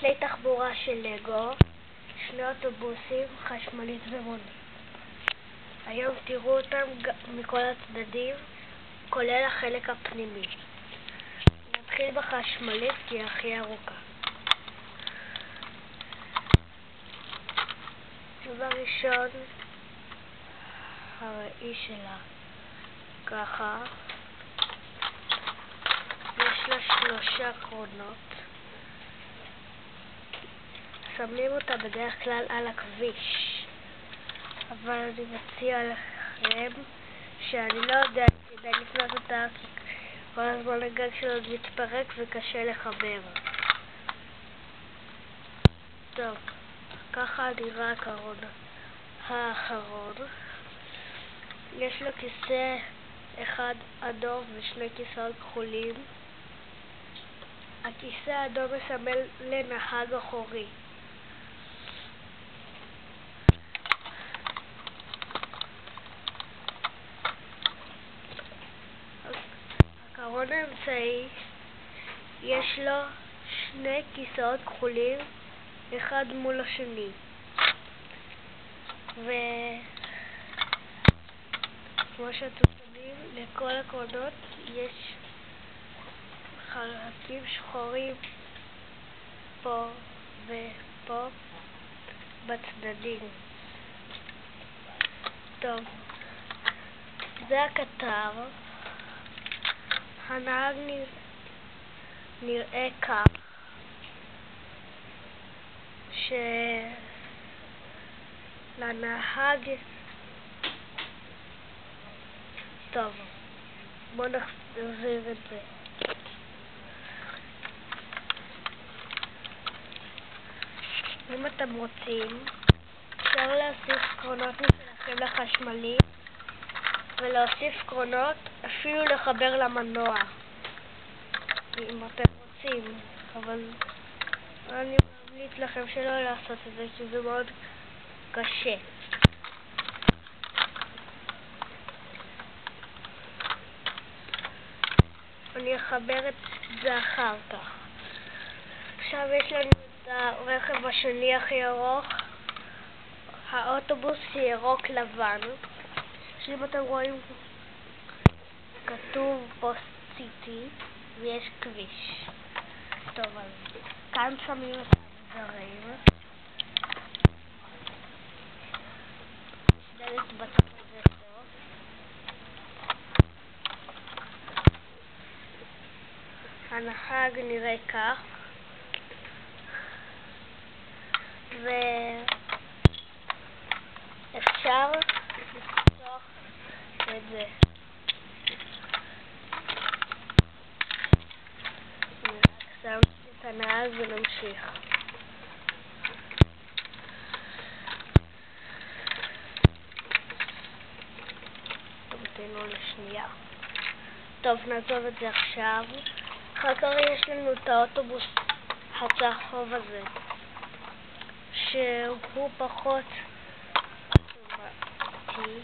כלי תחבורה של לגו, 2 אוטובוסים, חשמלית ומונית. היום תראו אותם מכל הצדדים, כולל החלק הפנימי. נתחיל בחשמלית כי היא הכי ארוכה. בראשון, הראי שלה ככה, יש לה 3 קרונות. שמים אותה בדרך כלל על הכביש, אבל אני מציע לכם שאני לא יודעת כדאי לקנות אותה כי כל הזמן הגג שלו מתפרק וקשה לחבר. טוב, ככה נראה הקרון האחרון. יש לו כיסא אחד אדום ו2 כיסאות כחולים. הכיסא האדום מסמל לנהג אחורי. הקרון האמצעי יש לו 2 כיסאות כחולים, אחד מול השני, וכמו שאתם שמים, לכל הקרונות יש חלקים שחורים פה ופה בצדדים. טוב, זה הקטר. הנהג נראה כך, שלנהג טוב, בואו נחזיר את זה. אם אתם רוצים, אפשר להוסיף קרונות משלכם לחשמלי ולהוסיף קרונות אפילו לחבר למנוע אם אתם רוצים, אבל אני ממליץ לכם שלא לעשות את זה כי זה מאוד קשה. אני אחבר את זה אחר כך. עכשיו יש לנו את הרכב השני הכי ארוך. האוטובוס ירוק לבן. אם אתם רואים כתוב פוסט סיטי ויש כביש. טוב, אז כאן שמים את האביזרים. דלת בצד הזה טוב. הנהג נראה כך. ואפשר לפתוח את זה. שמתי את הנהג ונמשיך. תמתינו לשנייה. טוב, נעזוב את זה עכשיו. אחר כך יש לנו את האוטובוס הצהוב הזה, שהוא פחות אוטומטי.